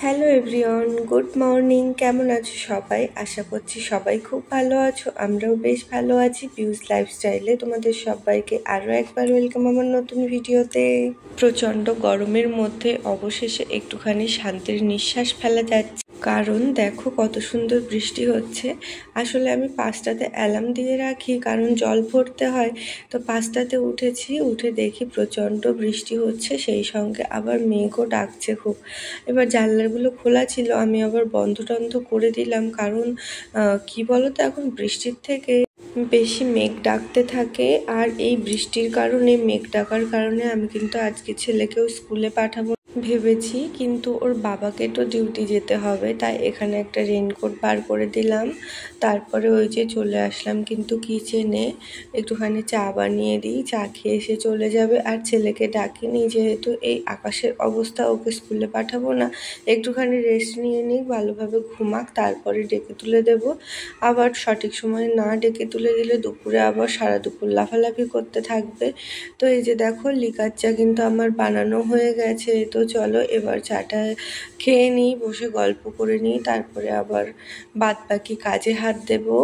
Hello everyone, good morning. কেমন আছো সবাই? আশা করছি সবাই খুব ভালো আছো। আমরাও বেশ ভালো আছি। পিউস লাইফস্টাইলে তোমাদের সবাইকে আরও একবার ওয়েলকাম আমার নতুন ভিডিওতে। প্রচণ্ড গরমের মধ্যে অবশেষে একটুখানি শান্তির নিঃশ্বাস ফেলা যাচ্ছে, কারণ দেখো কত সুন্দর বৃষ্টি হচ্ছে। আসলে আমি 5টাতে অ্যালার্ম দিয়ে রাখি, কারণ জল ভরতে হয়। তো 5টাতে উঠেছি, উঠে দেখি প্রচণ্ড বৃষ্টি হচ্ছে, সেই সঙ্গে আবার মেঘও ডাকছে খুব। এবার জানলাগুলো খোলা ছিল, আমি আবার বন্ধ টন্ধ করে দিলাম, কারণ কি বলো তো, এখন বৃষ্টির থেকে বেশি মেঘ ডাকতে থাকে। আর এই বৃষ্টির কারণে, মেঘ ডাকার কারণে আমি কিন্তু আজকে ছেলেকেও স্কুলে পাঠাবো ভেবেছি, কিন্তু ওর বাবাকে তো ডিউটি যেতে হবে, তাই এখানে একটা রেনকোট বার করে দিলাম। তারপরে ওই যে চলে আসলাম কিন্তু কিচেনে, একটুখানি চা বানিয়ে দিই, চা খেয়ে এসে চলে যাবে। আর ছেলেকে ডাকিনি, যেহেতু এই আকাশের অবস্থা, ওকে স্কুলে পাঠাবো না, একটুখানি রেস্ট নিয়ে নিই, ভালোভাবে ঘুমাক, তারপরে ডেকে তুলে দেব। আবার সঠিক সময়ে না ডেকে তুলে দিলে দুপুরে আবার সারা দুপুর লাফালাফি করতে থাকবে। তো এই যে দেখো, লিকার চা কিন্তু আমার বানানো হয়ে গেছে। তো চলো এবার চাটা খেয়ে নিই, বসে গল্প করে নিই, তারপরে আবার বাদ বাকি কাজে হাত দেবো।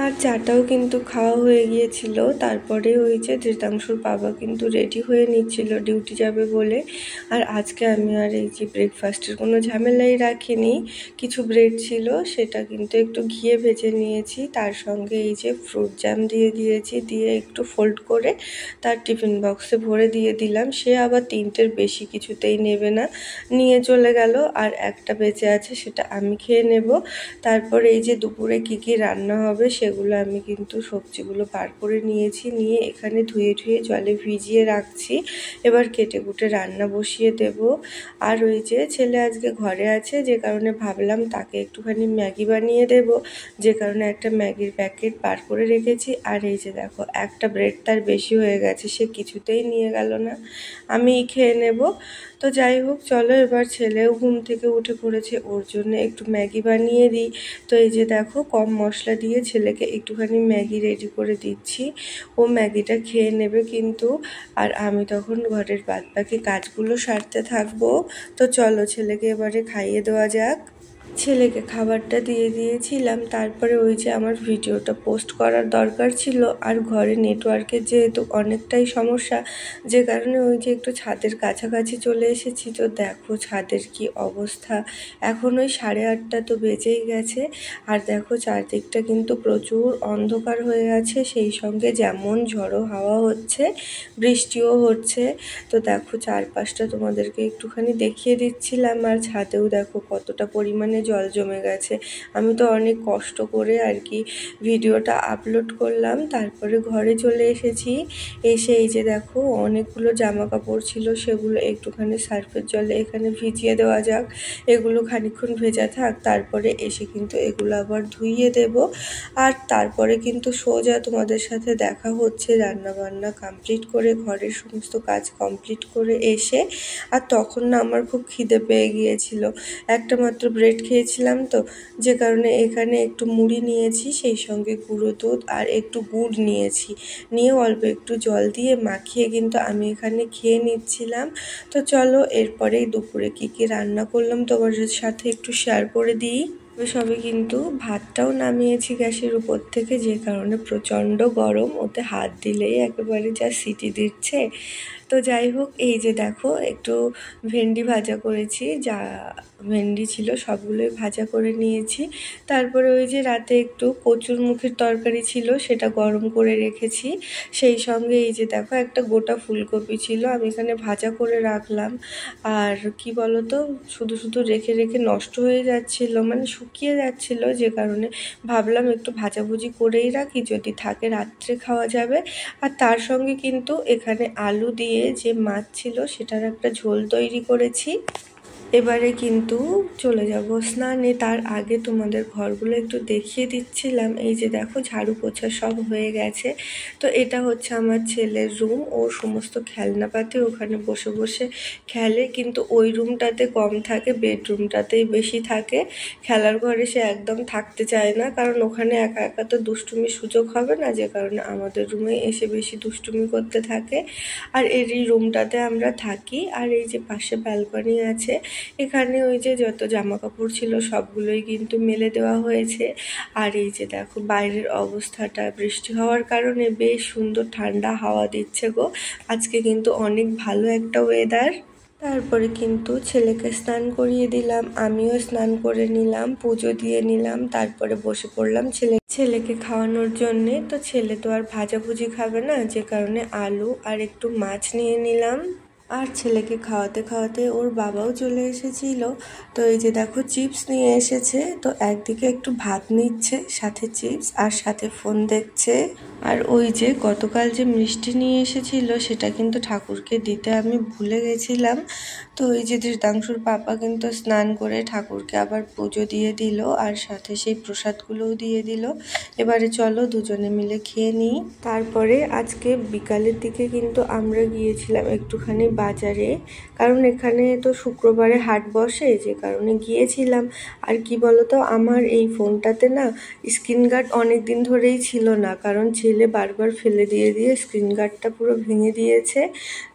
আর চাটাও কিন্তু খাওয়া হয়ে গিয়েছিল। তারপরে ওই যে ধৃতাংশুর বাবা কিন্তু রেডি হয়ে নিচ্ছিল ডিউটি যাবে বলে। আর আজকে আমি আর এই যে ব্রেকফাস্টের কোনো ঝামেলাই রাখিনি, কিছু ব্রেড ছিল, সেটা কিন্তু একটু ঘিয়ে ভেজে নিয়েছি, তার সঙ্গে এই যে ফ্রুট জ্যাম দিয়ে দিয়েছি, দিয়ে একটু ফোল্ড করে তার টিফিন বক্সে ভরে দিয়ে দিলাম। সে আবার 3টের বেশি কিছুতেই নেবে না, নিয়ে চলে গেল। আর একটা বেঁচে আছে, সেটা আমি খেয়ে নেব। তারপরে এই যে দুপুরে কি কি রান্না হবে সেগুলো আমি কিন্তু সবজিগুলো বার করে নিয়েছি, নিয়ে এখানে ধুয়ে জলে ভিজিয়ে রাখছি। এবার কেটে কুটে রান্না বসিয়ে দেব। আর ওই যে ছেলে আজকে ঘরে আছে, যে কারণে ভাবলাম তাকে একটুখানি ম্যাগি বানিয়ে দেব, যে কারণে একটা ম্যাগির প্যাকেট বার করে রেখেছি। আর এই যে দেখো, একটা ব্রেড তার বেশি হয়ে গেছে, সে কিছুতেই নিয়ে গেল না, আমিই খেয়ে নেব। তো যাই হোক, চলো এবার ছেলেও ঘুম থেকে উঠে পড়েছে, ওর জন্য একটু ম্যাগি বানিয়ে দিই। তো এই যে দেখো, কম মশলা দিয়ে ছেলেকে একটুখানি ম্যাগি রেডি করে দিচ্ছি, ও ম্যাগিটা খেয়ে নেবে কিন্তু। আর আমি তখন ঘরের বাদবাকি কাজগুলো সারতে থাকবো। তো চলো ছেলেকে এবারে খাইয়ে দেওয়া যাক। ছেলেকে খাবারটা দিয়ে দিয়েছিলাম, তারপরে ওই যে আমার ভিডিওটা পোস্ট করার দরকার ছিল, আর ঘরে নেটওয়ার্কের যেহেতু অনেকটাই সমস্যা, যে কারণে ওই যে একটু ছাদের কাছাকাছি চলে এসেছি। তো দেখো ছাদের কি অবস্থা, এখন ওই 8:30 তো বেজেই গেছে। আর দেখো চারদিকটা কিন্তু প্রচুর অন্ধকার হয়ে আছে, সেই সঙ্গে যেমন ঝড়ো হাওয়া হচ্ছে, বৃষ্টিও হচ্ছে। তো দেখো চারপাশটা তোমাদেরকে একটুখানি দেখিয়ে দিচ্ছিলাম। আর ছাদেও দেখো কতটা পরিমাণে জল জমে গেছে। আমি তো অনেক কষ্ট করে আর কি ভিডিওটা আপলোড করলাম, তারপরে ঘরে চলে এসেছি। এসে এই যে দেখো, অনেকগুলো জামা কাপড় ছিল, সেগুলো একটুখানি সার্ফের জলে এখানে ভিজিয়ে দেওয়া যাক, এগুলো খানিকক্ষণ ভেজা থাক, তারপরে এসে কিন্তু এগুলো আবার ধুইয়ে দেব। আর তারপরে কিন্তু সোজা তোমাদের সাথে দেখা হচ্ছে রান্না বান্না কমপ্লিট করে, ঘরের সমস্ত কাজ কমপ্লিট করে এসে। আর তখন না আমার খুব খিদে পেয়ে গিয়েছিল, একটা মাত্র ব্রেড খেয়েছিলাম, তো যে কারণে এখানে একটু মুড়ি নিয়েছি, সেই সঙ্গে গুঁড়ো দুধ আর একটু গুড় নিয়েছি, নিয়ে অল্প একটু জল দিয়ে মাখিয়ে কিন্তু আমি এখানে খেয়ে নিচ্ছিলাম। তো চলো এরপরেই দুপুরে কি কি রান্না করলাম তোমাদের সাথে একটু শেয়ার করে দিই। সবে কিন্তু ভাতটাও নামিয়েছি গ্যাসের উপর থেকে, যে কারণে প্রচণ্ড গরম, ওতে হাত দিলেই একেবারে যা সিটি দিচ্ছে। তো যাই হোক, এই যে দেখো একটু ভেন্ডি ভাজা করেছি, যা ভেন্ডি ছিল সবগুলোই ভাজা করে নিয়েছি। তারপরে ওই যে রাতে একটু কচুর মুখের তরকারি ছিল, সেটা গরম করে রেখেছি। সেই সঙ্গে এই যে দেখো, একটা গোটা ফুলকপি ছিল, আমি এখানে ভাজা করে রাখলাম। আর কি বলতো, শুধু শুধু রেখে রেখে নষ্ট হয়ে যাচ্ছিল, মানে শুকিয়ে যাচ্ছিল, যে কারণে ভাবলাম একটু ভাজাভুজি করেই রাখি, যদি থাকে রাত্রে খাওয়া যাবে। আর তার সঙ্গে কিন্তু এখানে আলু দিয়ে যে মাছ ছিল, সেটার একটা ঝোল তৈরি করেছি। এবারে কিন্তু চলে যাব স্নানে, তার আগে তোমাদের ঘরগুলো একটু দেখিয়ে দিচ্ছিলাম। এই যে দেখো, ঝাড়ু পোছা সব হয়ে গেছে। তো এটা হচ্ছে আমার ছেলের রুম, ওর সমস্ত খেলনাপাতি ওখানে বসে বসে খেলে, কিন্তু ওই রুমটাতে কম থাকে, বেডরুমটাতেই বেশি থাকে। খেলার ঘরে সে একদম থাকতে চায় না, কারণ ওখানে একা একা তো দুষ্টুমির সুযোগ হবে না, যে কারণে আমাদের রুমে এসে বেশি দুষ্টুমি করতে থাকে। আর এই রুমটাতে আমরা থাকি। আর এই যে পাশে ব্যালকনি আছে, এখানে ওই যে যত জামা কাপড় ছিল সবগুলোই কিন্তু মেলে দেওয়া হয়েছে। আর এই যে দেখো বাইরের অবস্থাটা, বৃষ্টি হওয়ার কারণে বেশ সুন্দর ঠান্ডা হাওয়া দিচ্ছে গো। আজকে কিন্তু অনেক ভালো একটা ওয়েদার। তারপরে কিন্তু ছেলেকে স্নান করিয়ে দিলাম, আমিও স্নান করে নিলাম, পুজো দিয়ে নিলাম, তারপরে বসে পড়লাম ছেলেকে খাওয়ানোর জন্যে। তো ছেলে তো আর ভাজাভুজি খাবে না, যে কারণে আলু আর একটু মাছ নিয়ে নিলাম। আর ছেলেকে খাওয়াতে খাওয়াতে ওর বাবাও চলে এসেছিল। তো এই যে দেখো চিপস নিয়ে এসেছে, তো একদিকে একটু ভাত নিচ্ছে, সাথে চিপস আর সাথে ফোন দেখছে। আর ওই যে গতকাল যে মিষ্টি নিয়ে এসেছিল সেটা কিন্তু ঠাকুরকে দিতে আমি ভুলে গেছিলাম। তো ওই যে ধৃতাংশুর পাপা কিন্তু স্নান করে ঠাকুরকে আবার পুজো দিয়ে দিল, আর সাথে সেই প্রসাদগুলোও দিয়ে দিল। এবারে চলো দুজনে মিলে খেয়ে নিই। তারপরে আজকে বিকালের দিকে কিন্তু আমরা গিয়েছিলাম একটুখানি বাজারে, কারণ এখানে তো শুক্রবারে হাট বসে, যে কারণে গিয়েছিলাম। আর কি বলতো, আমার এই ফোনটাতে না স্ক্রিন গার্ড অনেক দিন ধরেই ছিল না, কারণ ছেলে বারবার ফেলে দিয়ে দিয়ে স্ক্রিন গার্ডটা পুরো ভেঙে দিয়েছে।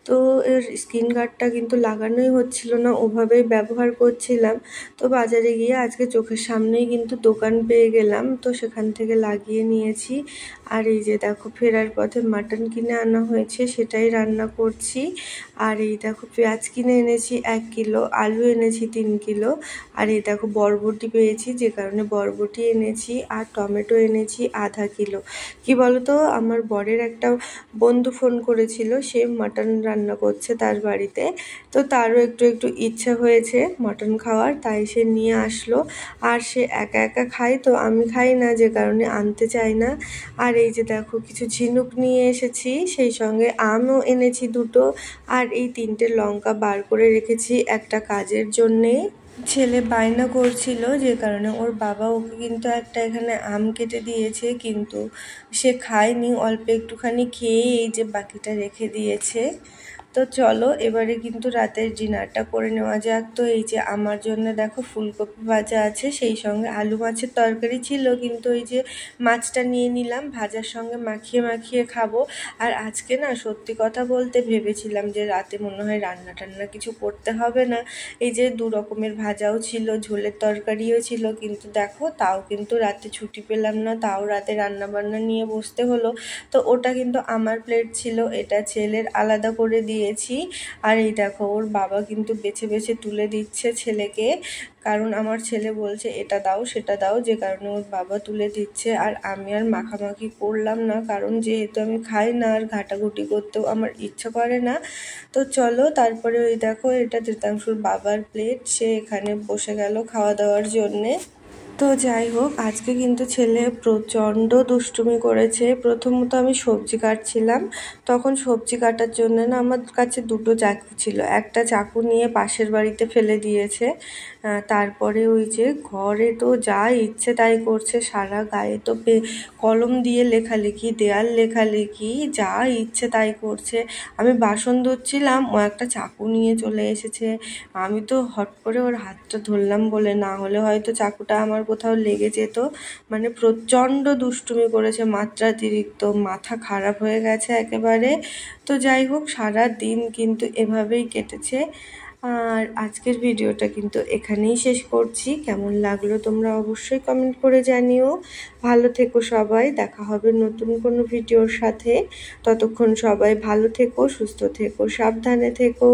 তো এর স্ক্রিন গার্ডটা কিন্তু লাগানোই হচ্ছিল না, ওভাবেই ব্যবহার করছিলাম। তো বাজারে গিয়ে আজকে চোখের সামনেই কিন্তু দোকান পেয়ে গেলাম, তো সেখান থেকে লাগিয়ে নিয়েছি। আর এই যে দেখো ফেরার পথে মাটন কিনে আনা হয়েছে, সেটাই রান্না করছি। আর এই দেখো পেঁয়াজ কিনে এনেছি 1 কিলো, আলু এনেছি 3 কিলো, আর এই দেখো বরবটি পেয়েছি, যে কারণে বরবটি এনেছি, আর টমেটো এনেছি আধা কিলো। কি বলতো, আমার বরের একটা বন্ধু ফোন করেছিল, সে মাটন রান্না করছে তার বাড়িতে। তো তারও একটু একটু ইচ্ছা হয়েছে মাটন খাওয়ার, তাই সে নিয়ে আসলো। আর সে একা একা খায়, তো আমি খাই না, যে কারণে আনতে চাই না। আর এই যে দেখো কিছু ঝিনুক নিয়ে এসেছি, সেই সঙ্গে আমও এনেছি 2টো, আর এই 3টে লঙ্কা বার করে রেখেছি একটা কাজের জন্যে। ছেলে বায়না করছিল, যে কারণে ওর বাবা ওকে কিন্তু একটা এখানে আম কেটে দিয়েছে, কিন্তু সে খায়নি, অল্প একটুখানি খেয়ে এই যে বাকিটা রেখে দিয়েছে। তো চলো এবারে কিন্তু রাতের ডিনারটা করে নেওয়া যাক। তো এই যে আমার জন্য দেখো ফুলকপি ভাজা আছে, সেই সঙ্গে আলু মাছের তরকারি ছিল, কিন্তু এই যে মাছটা নিয়ে নিলাম, ভাজার সঙ্গে মাখিয়ে মাখিয়ে খাবো। আর আজকে না সত্যি কথা বলতে ভেবেছিলাম যে রাতে মনে হয় রান্না টান্না কিছু করতে হবে না, এই যে 2 রকমের ভাজাও ছিল, ঝোলের তরকারিও ছিল, কিন্তু দেখো তাও কিন্তু রাতে ছুটি পেলাম না, তাও রাতে রান্না বান্না নিয়ে বসতে হলো। তো ওটা কিন্তু আমার প্লেট ছিল, এটা ছেলের আলাদা করে দিয়েছি। আর এই দেখো ওর বাবা কিন্তু বেছে বেছে তুলে দিচ্ছে ছেলেকে, কারণ আমার ছেলে বলছে এটা দাও সেটা দাও, যে কারণে ওর বাবা তুলে দিচ্ছে। আর আমি আর মাখামাখি করলাম না, কারণ যেহেতু আমি খাই না আর ঘাটাঘুটি করতেও আমার ইচ্ছা করে না। তো চলো তারপরে ওই দেখো এটা ধৃতাংশুর বাবার প্লেট, সে এখানে বসে গেল খাওয়া দাওয়ার জন্যে। তো যাই হোক, আজকে কিন্তু ছেলে প্রচণ্ড দুষ্টুমি করেছে। প্রথমত আমি সবজি কাটছিলাম, তখন সবজি কাটার জন্য না আমার কাছে 2টো চাকু ছিল, একটা চাকু নিয়ে পাশের বাড়িতে ফেলে দিয়েছে। তারপরে ওই যে ঘরে তো যা ইচ্ছে তাই করছে, সারা গায়ে তো কলম দিয়ে লেখালেখি, দেয়াল লেখালেখি, যা ইচ্ছে তাই করছে। আমি বাসন ধুচ্ছিলাম, ও একটা চাকু নিয়ে চলে এসেছে। আমি তো হট করে ওর হাতটা ধরলাম বলে, না হলে হয়তো চাকুটা আমার কোথাও লেগে যেত। মানে প্রচণ্ড দুষ্টুমি করেছে, মাত্রাতিরিক্ত, মাথা খারাপ হয়ে গেছে একেবারে। তো যাই হোক, সারা দিন কিন্তু এভাবেই কেটেছে। আর আজকের ভিডিওটা কিন্তু এখানেই শেষ করছি। কেমন লাগলো তোমরা অবশ্যই কমেন্ট করে জানিও। ভালো থেকো সবাই, দেখা হবে নতুন কোনো ভিডিওর সাথে। ততক্ষণ সবাই ভালো থেকো, সুস্থ থেকো, সাবধানে থেকো।